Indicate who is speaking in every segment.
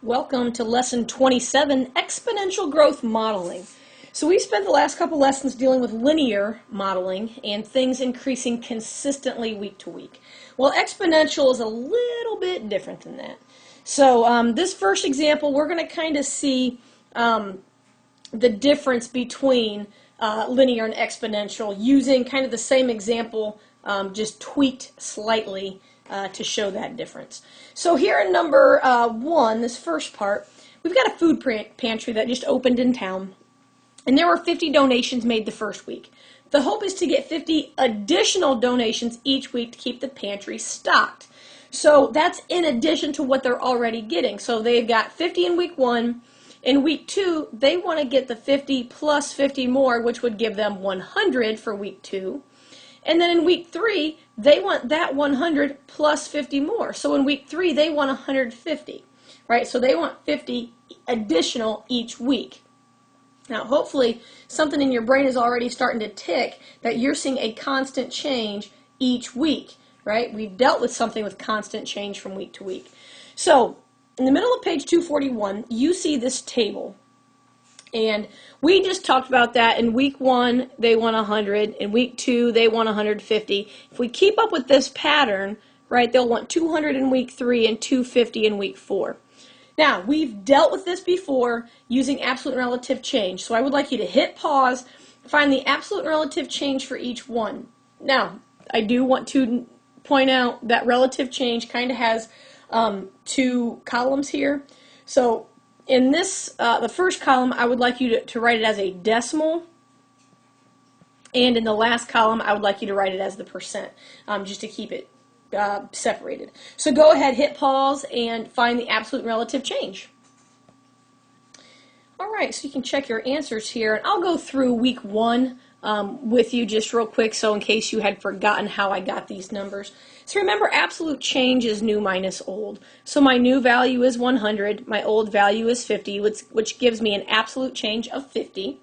Speaker 1: Welcome to Lesson 27, Exponential Growth Modeling. So we spent the last couple lessons dealing with linear modeling and things increasing consistently week to week. Well, exponential is a little bit different than that. So this first example, we're going to kind of see the difference between linear and exponential using kind of the same example, just tweaked slightly to show that difference. So here in number 1, this first part, we've got a food pantry that just opened in town, and there were 50 donations made the first week. The hope is to get 50 additional donations each week to keep the pantry stocked. So that's in addition to what they're already getting. So they've got 50 in week 1. In week 2, they want to get the 50 plus 50 more, which would give them 100 for week 2. And then in week 3, they want that 100 plus 50 more. So in week 3, they want 150, right? So they want 50 additional each week. Now, hopefully, something in your brain is already starting to tick that you're seeing a constant change each week, right? We've dealt with something with constant change from week to week. So in the middle of page 241, you see this table. And we just talked about that. In week 1, they want 100. In week 2, they want 150. If we keep up with this pattern, right, they'll want 200 in week 3 and 250 in week 4. Now, we've dealt with this before using absolute and relative change. So I would like you to hit pause, find the absolute and relative change for each one. Now, I do want to point out that relative change kind of has 2 columns here. So in this, the first column, I would like you to write it as a decimal. And in the last column, I would like you to write it as the percent, just to keep it separated. So go ahead, hit pause, and find the absolute and relative change. All right, so you can check your answers here. And I'll go through week 1 with you just real quick, so in case you had forgotten how I got these numbers. So remember, absolute change is new minus old. So my new value is 100, my old value is 50, which gives me an absolute change of 50.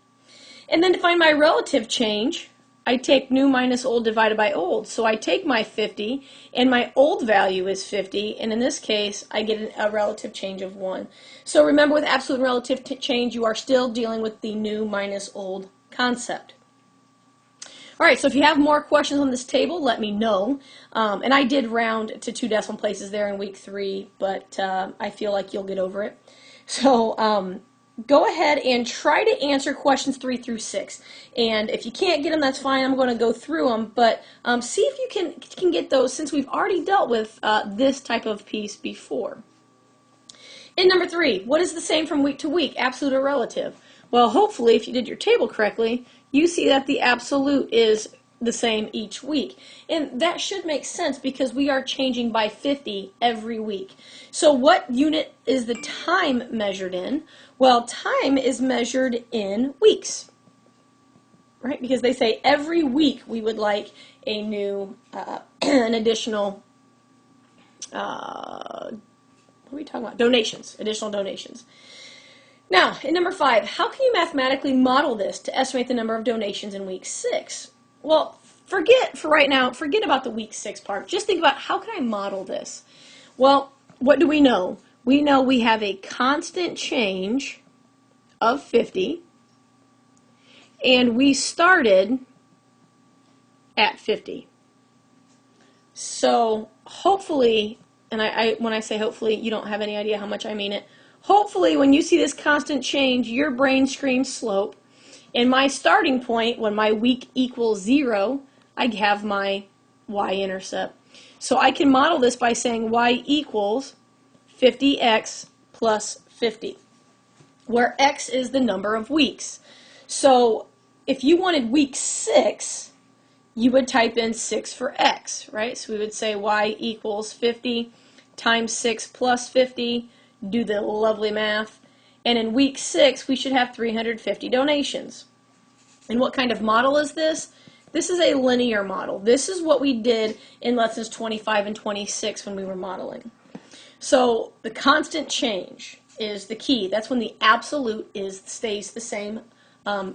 Speaker 1: And then to find my relative change, I take new minus old divided by old. So I take my 50, and my old value is 50, and in this case, I get a relative change of 1. So remember, with absolute and relative change, you are still dealing with the new minus old concept. All right, so if you have more questions on this table, let me know. And I did round to 2 decimal places there in week 3, but I feel like you'll get over it. So go ahead and try to answer questions 3 through 6. And if you can't get them, that's fine. I'm going to go through them, but see if you can get those, since we've already dealt with this type of piece before. In number 3, what is the same from week to week, absolute or relative? Well, hopefully, if you did your table correctly, you see that the absolute is the same each week. And that should make sense because we are changing by 50 every week. So what unit is the time measured in? Well, time is measured in weeks, right? Because they say every week we would like a new, an additional, what are we talking about? Donations, additional donations. Now, in number 5, how can you mathematically model this to estimate the number of donations in week 6? Well, for right now, forget about the week 6 part. Just think about, how can I model this? Well, what do we know? We know we have a constant change of 50, and we started at 50. So hopefully, and when I say hopefully, you don't have any idea how much I mean it. Hopefully, when you see this constant change, your brain screams slope. And my starting point, when my week equals 0, I have my y-intercept. So I can model this by saying y equals 50x plus 50, where x is the number of weeks. So if you wanted week 6, you would type in 6 for x, right? So we would say y equals 50 times 6 plus 50, do the lovely math, and in week 6 we should have 350 donations. And what kind of model is this? This is a linear model. This is what we did in lessons 25 and 26 when we were modeling. So the constant change is the key. That's when the absolute stays the same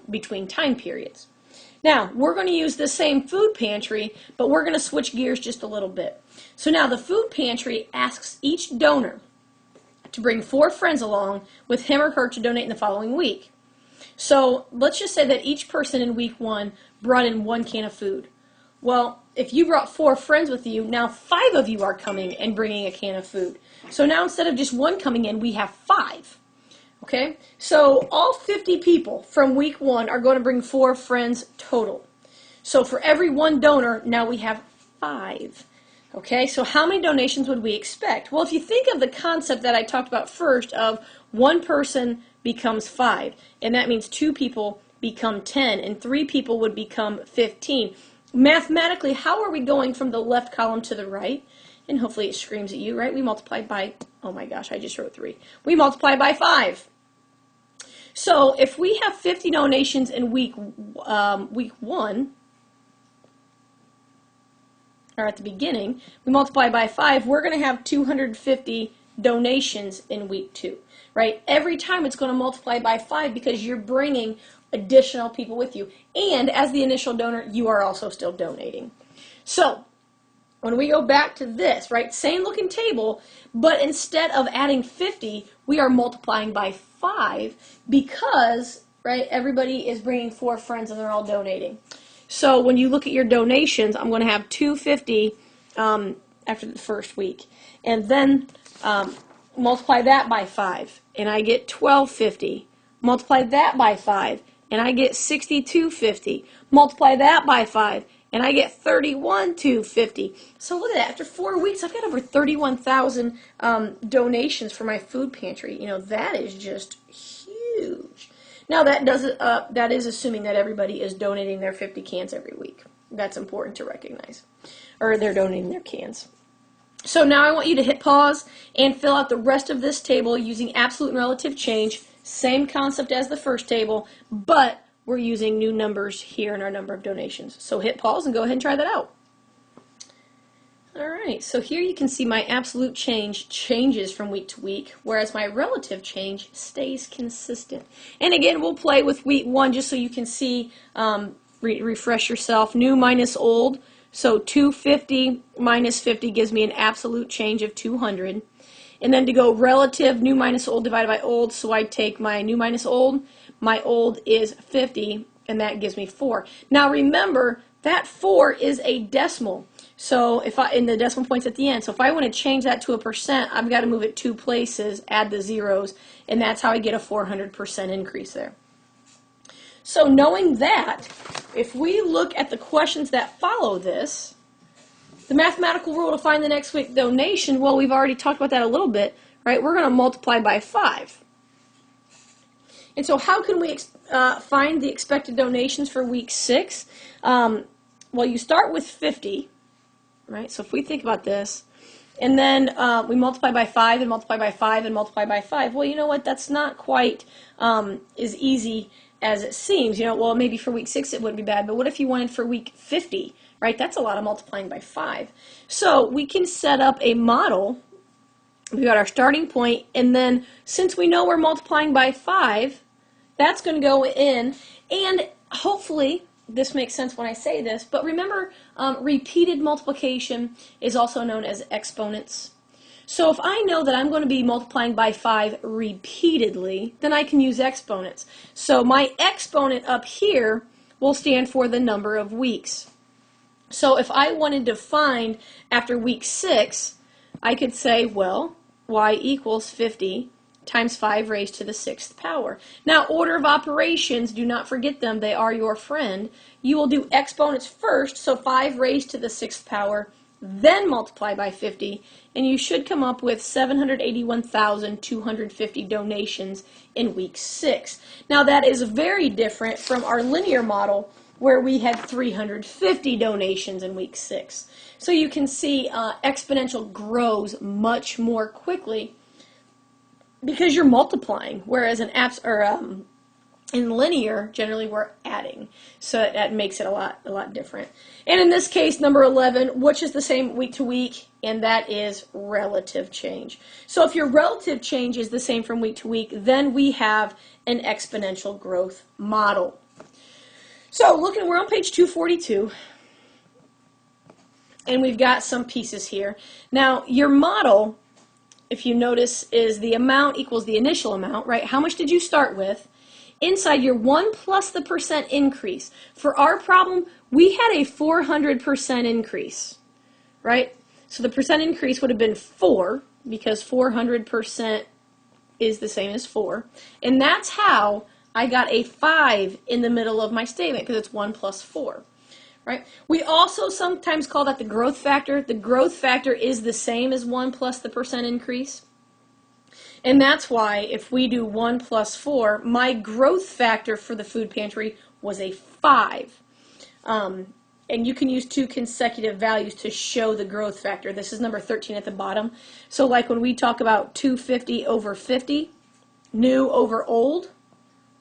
Speaker 1: between time periods. Now, we're going to use the same food pantry, but we're going to switch gears just a little bit. So now the food pantry asks each donor to bring 4 friends along with him or her to donate in the following week. So let's just say that each person in week 1 brought in 1 can of food. Well, if you brought 4 friends with you, now 5 of you are coming and bringing a can of food. So now instead of just 1 coming in, we have 5. Okay? So all 50 people from week 1 are going to bring 4 friends total. So for every 1 donor, now we have 5. Okay, so how many donations would we expect? Well, if you think of the concept that I talked about first of 1 person becomes 5, and that means 2 people become 10, and 3 people would become 15. Mathematically, how are we going from the left column to the right? And hopefully it screams at you, right? We multiply by, oh my gosh, I just wrote 3. We multiply by 5. So if we have 50 donations in week 1, or at the beginning, we multiply by 5, we're going to have 250 donations in week 2, right? Every time it's going to multiply by 5 because you're bringing additional people with you. And as the initial donor, you are also still donating. So when we go back to this, right, same looking table, but instead of adding 50, we are multiplying by 5 because, right, everybody is bringing 4 friends and they're all donating. So when you look at your donations, I'm going to have 250 after the first week. And then multiply that by 5, and I get 1250. Multiply that by 5, and I get 6250. Multiply that by 5, and I get 31,250. So look at that. After 4 weeks, I've got over 31,000 donations for my food pantry. You know, that is just huge. Now that is assuming that everybody is donating their 50 cans every week. That's important to recognize. Or they're donating their cans. So now I want you to hit pause and fill out the rest of this table using absolute and relative change. Same concept as the first table, but we're using new numbers here in our number of donations. So hit pause and go ahead and try that out. Alright, so here you can see my absolute change changes from week to week, whereas my relative change stays consistent. And again, we'll play with week 1 just so you can see, refresh yourself. New minus old, so 250 minus 50 gives me an absolute change of 200. And then to go relative, new minus old divided by old, so I take my new minus old, my old is 50, and that gives me 4. Now remember, that 4 is a decimal. So if in the decimal points at the end, so if I want to change that to a percent, I've got to move it 2 places, add the zeros, and that's how I get a 400% increase there. So knowing that, if we look at the questions that follow this, the mathematical rule to find the next week donation, well, we've already talked about that a little bit, right? We're going to multiply by 5. And so how can we find the expected donations for week 6? Well, you start with 50. Right? So if we think about this, and then we multiply by 5 and multiply by 5 and multiply by 5, well, you know what? That's not quite as easy as it seems. You know, well, maybe for week 6 it wouldn't be bad, but what if you wanted for week 50, right? That's a lot of multiplying by 5. So we can set up a model. We've got our starting point, and then since we know we're multiplying by 5, that's going to go in, and hopefully this makes sense when I say this, but remember, repeated multiplication is also known as exponents. So if I know that I'm going to be multiplying by 5 repeatedly, then I can use exponents. So my exponent up here will stand for the number of weeks. So if I wanted to find after week 6, I could say, well, y equals 50 times 5 raised to the 6th power. Now, order of operations, do not forget them, they are your friend. You will do exponents first, so 5 raised to the 6th power, then multiply by 50, and you should come up with 781,250 donations in week 6. Now, that is very different from our linear model, where we had 350 donations in week 6. So you can see exponential grows much more quickly because you're multiplying, whereas in linear, generally we're adding. So that makes it a lot different. And in this case, number 11, which is the same week to week, and that is relative change. So if your relative change is the same from week to week, then we have an exponential growth model. So we're on page 242, and we've got some pieces here. Now, your model if you notice, is the amount equals the initial amount, right? How much did you start with? Inside your 1 plus the percent increase. For our problem, we had a 400% increase, right? So the percent increase would have been 4, because 400% is the same as 4. And that's how I got a 5 in the middle of my statement, because it's 1 plus 4. Right? We also sometimes call that the growth factor. The growth factor is the same as 1 plus the percent increase. And that's why if we do 1 plus 4, my growth factor for the food pantry was a 5. And you can use 2 consecutive values to show the growth factor. This is number 13 at the bottom. So like when we talk about 250 over 50, new over old,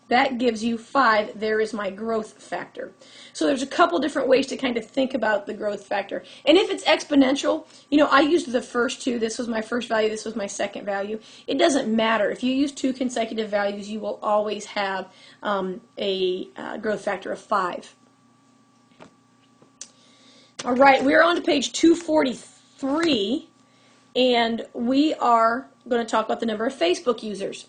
Speaker 1: that gives you 5. There is my growth factor. So there's a couple different ways to kind of think about the growth factor. And if it's exponential, I used the first 2. This was my first value. This was my second value. It doesn't matter. If you use 2 consecutive values, you will always have a growth factor of 5. All right, we're on to page 243, and we are going to talk about the number of Facebook users.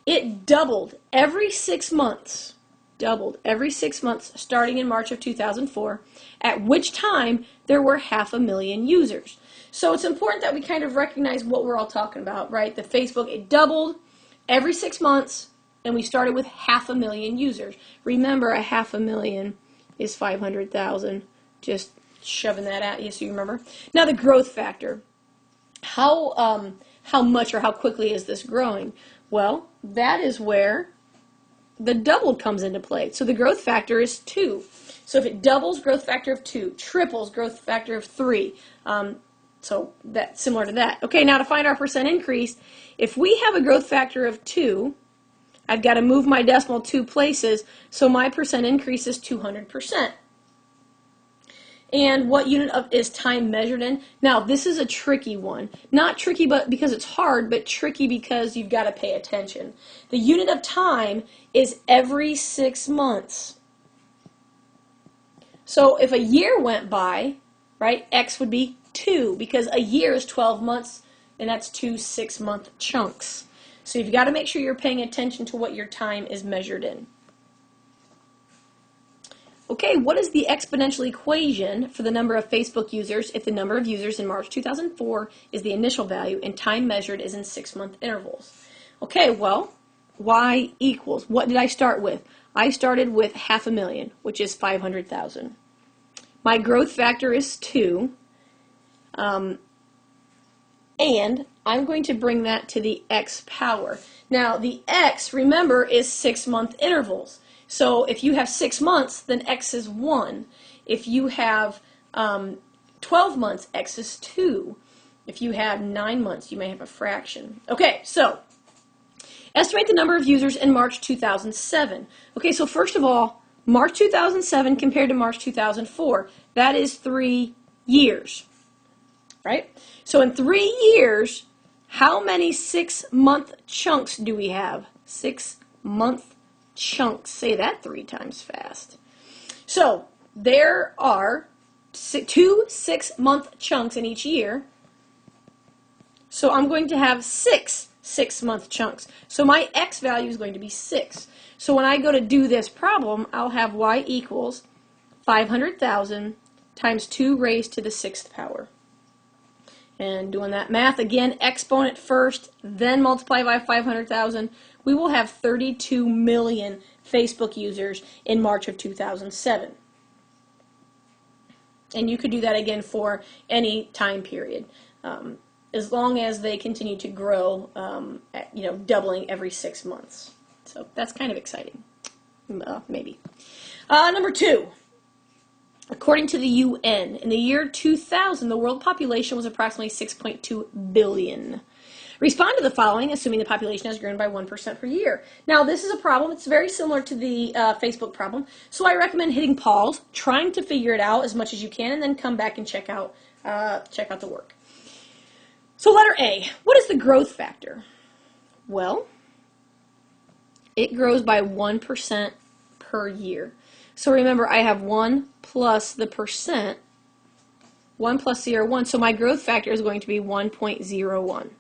Speaker 1: It doubled every 6 months, starting in March of 2004, at which time there were 500,000 users. So it's important that we kind of recognize what we're all talking about, right? The Facebook, it doubled every 6 months, and we started with 500,000 users. Remember, 500,000 is 500,000. Just shoving that at you so you remember. Now the growth factor. How much or how quickly is this growing? Well, that is where the doubled comes into play. So the growth factor is 2. So if it doubles, growth factor of 2. Triples, growth factor of 3. So that's similar to that. Okay, now to find our percent increase, if we have a growth factor of 2, I've got to move my decimal 2 places, so my percent increase is 200%. And what unit is time measured in? Now, this is a tricky one. Not tricky but because it's hard, but tricky because you've got to pay attention. The unit of time is every 6 months. So if a year went by, right, X would be 2, because a year is 12 months, and that's 2 6-month chunks. So you've got to make sure you're paying attention to what your time is measured in. Okay, what is the exponential equation for the number of Facebook users if the number of users in March 2004 is the initial value and time measured is in 6-month intervals? Okay, well, y equals, what did I start with? I started with 500,000, which is 500,000. My growth factor is 2, and I'm going to bring that to the x power. Now, the x, remember, is 6-month intervals. So if you have 6 months, then x is 1. If you have 12 months, x is 2. If you have 9 months, you may have a fraction. Okay, so estimate the number of users in March 2007. Okay, so first of all, March 2007 compared to March 2004, that is 3 years, right? So in 3 years, how many 6-month chunks do we have? 6-month chunks. Say that 3 times fast. So there are 2 6-month chunks in each year. So I'm going to have 6 6-month chunks. So my x value is going to be 6. So when I go to do this problem, I'll have y equals 500,000 times 2 raised to the 6th power. And doing that math again, exponent first, then multiply by 500,000. We will have 32 million Facebook users in March of 2007. And you could do that again for any time period, as long as they continue to grow, doubling every 6 months. So that's kind of exciting, maybe. Number 2. According to the UN, in the year 2000, the world population was approximately 6.2 billion. Respond to the following, assuming the population has grown by 1% per year. Now, this is a problem. It's very similar to the Facebook problem, so I recommend hitting pause, trying to figure it out as much as you can, and then come back and check out the work. So letter A, what is the growth factor? Well, it grows by 1% per year. So remember, I have 1 plus the percent, 1 plus 0, 1, so my growth factor is going to be 1.01.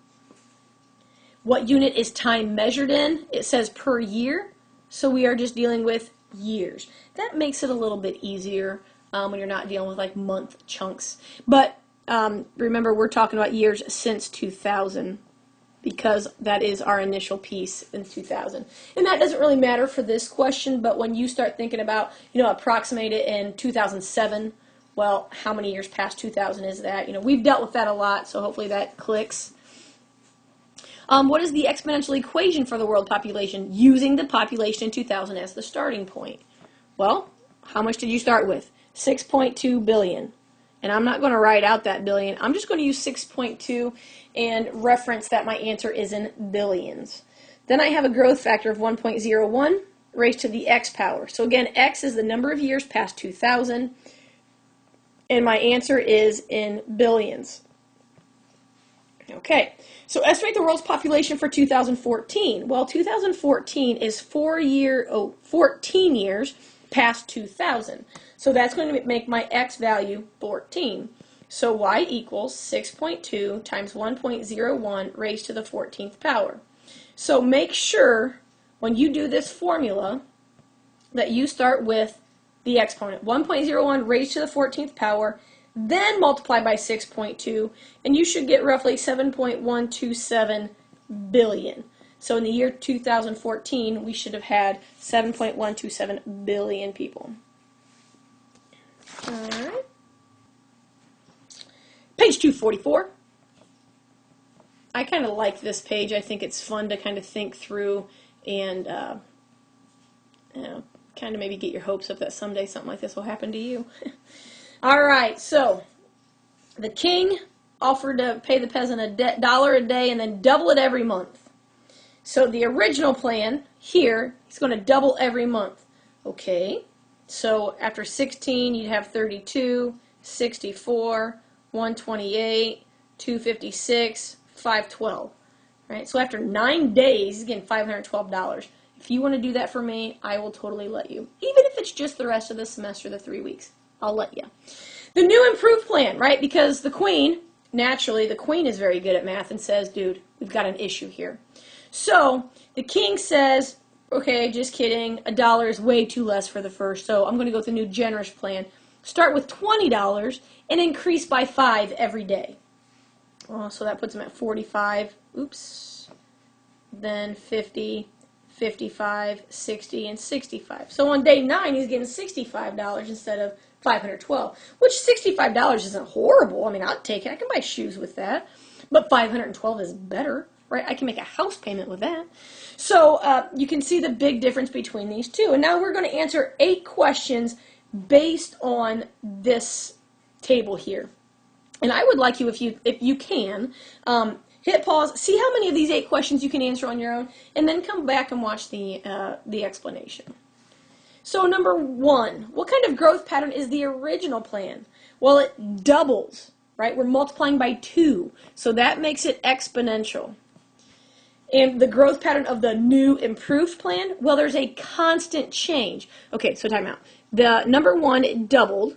Speaker 1: What unit is time measured in? It says per year, so we are just dealing with years. That makes it a little bit easier when you're not dealing with like month chunks. But remember, we're talking about years since 2000 because that is our initial piece in 2000. And that doesn't really matter for this question, but when you start thinking about, approximate it in 2007, well, how many years past 2000 is that? We've dealt with that a lot, so hopefully that clicks. What is the exponential equation for the world population using the population in 2000 as the starting point? Well, how much did you start with? 6.2 billion. And I'm not going to write out that billion. I'm just going to use 6.2 and reference that my answer is in billions. Then I have a growth factor of 1.01 raised to the x power. So again, x is the number of years past 2000, and my answer is in billions. Okay, so estimate the world's population for 2014. Well, 2014 is 14 years past 2000. So that's going to make my x value 14. So y equals 6.2 times 1.01 raised to the 14th power. So make sure when you do this formula that you start with the exponent. 1.01 raised to the 14th power, then multiply by 6.2, and you should get roughly 7.127 billion. So in the year 2014, we should have had 7.127 billion people. All right. Page 244. I kind of like this page. I think it's fun to kind of think through and kind of maybe get your hopes up that someday something like this will happen to you. All right, so the king offered to pay the peasant $1 a day and then double it every month. So the original plan here, he's going to double every month. Okay, so after 16, you'd have 32, 64, 128, 256, 512. Right? So after 9 days, he's getting $512. If you want to do that for me, I will totally let you. Even if it's just the rest of the semester, the 3 weeks, I'll let you. The new improved plan, right? Because the queen, naturally, the queen is very good at math and says, dude, we've got an issue here. So the king says, okay, just kidding, $1 is way too less for the first, so I'm going to go with the new generous plan. Start with $20 and increase by 5 every day. So that puts him at 45, oops, then 50, 55, 60, and 65. So on day 9, he's getting $65 instead of $512, which $65 isn't horrible. I mean, I'll take it. I can buy shoes with that. But $512 is better, right? I can make a house payment with that. So you can see the big difference between these two. And now we're going to answer 8 questions based on this table here. And I would like you, if you can, hit pause, see how many of these 8 questions you can answer on your own, and then come back and watch the explanation. So number 1, what kind of growth pattern is the original plan? Well, it doubles, right? We're multiplying by 2, so that makes it exponential. And the growth pattern of the new improved plan, well, there's a constant change. Okay, so time out. The number 1, it doubled,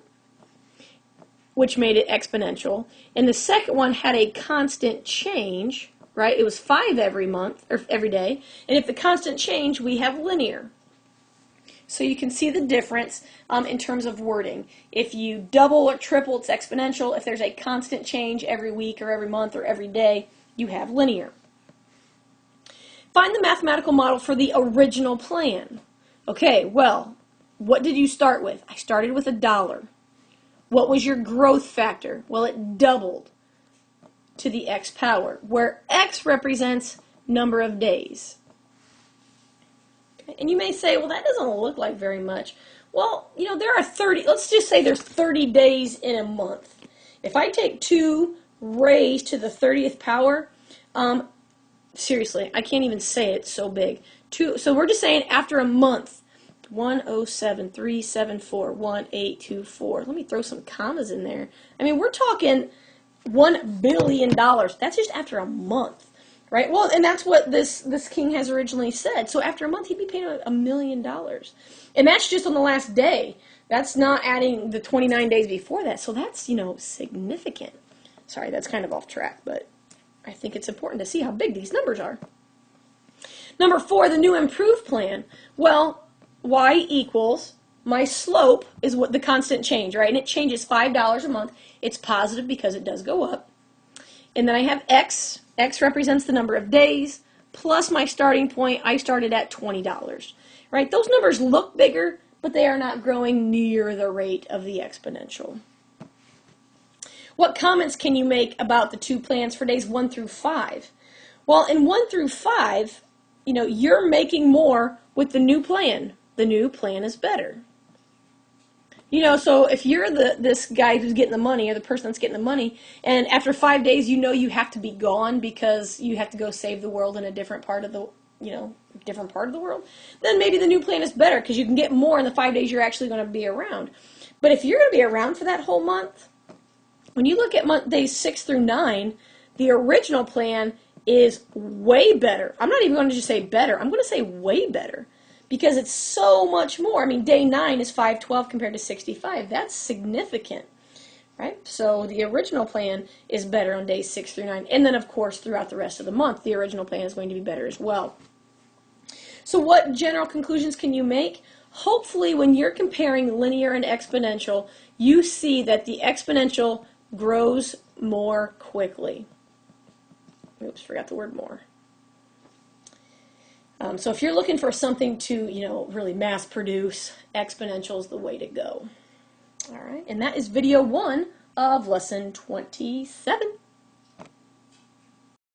Speaker 1: which made it exponential. And the second one had a constant change, right? It was 5 every month, or every day. And if the constant change, we have linear. So you can see the difference in terms of wording. If you double or triple, it's exponential. If there's a constant change every week or every month or every day, you have linear. Find the mathematical model for the original plan. Okay, well, what did you start with? I started with $1. What was your growth factor? Well, it doubled to the x power, where x represents number of days. Okay. And you may say, well, that doesn't look like very much. Well, there are 30, let's just say there's 30 days in a month. If I take 2 raised to the 30th power, seriously, I can't even say it, it's so big. So we're just saying after a month, 107,374,1824. Let me throw some commas in there. I mean, we're talking $1 billion. That's just after a month, right? Well, and that's what this king has originally said. So after a month, he'd be paying $1 million. And that's just on the last day. That's not adding the 29 days before that. So that's, significant. Sorry, that's kind of off track, but I think it's important to see how big these numbers are. Number 4, the new improved plan. Well, y equals my slope is what the constant change, right? And it changes $5 a month. It's positive because it does go up. And then I have x. X represents the number of days plus my starting point. I started at $20, right? Those numbers look bigger, but they are not growing near the rate of the exponential. What comments can you make about the two plans for days 1 through 5? Well, in 1 through 5, you're making more with the new plan. The new plan is better. So if you're this guy who's getting the money, or the person that's getting the money, and after 5 days you have to be gone because you have to go save the world in a different part of the world, then maybe the new plan is better because you can get more in the 5 days you're actually going to be around. But if you're going to be around for that whole month, when you look at days 6 through 9, the original plan is way better. I'm not even going to just say better. I'm going to say way better. Because it's so much more. I mean, day 9 is 512 compared to 65. That's significant, right? So the original plan is better on days 6 through 9. And then, of course, throughout the rest of the month, the original plan is going to be better as well. So what general conclusions can you make? Hopefully, when you're comparing linear and exponential, you see that the exponential grows more quickly. Oops, forgot the word more. So if you're looking for something to, really mass produce, exponential is the way to go. All right, and that is video 1 of lesson 27.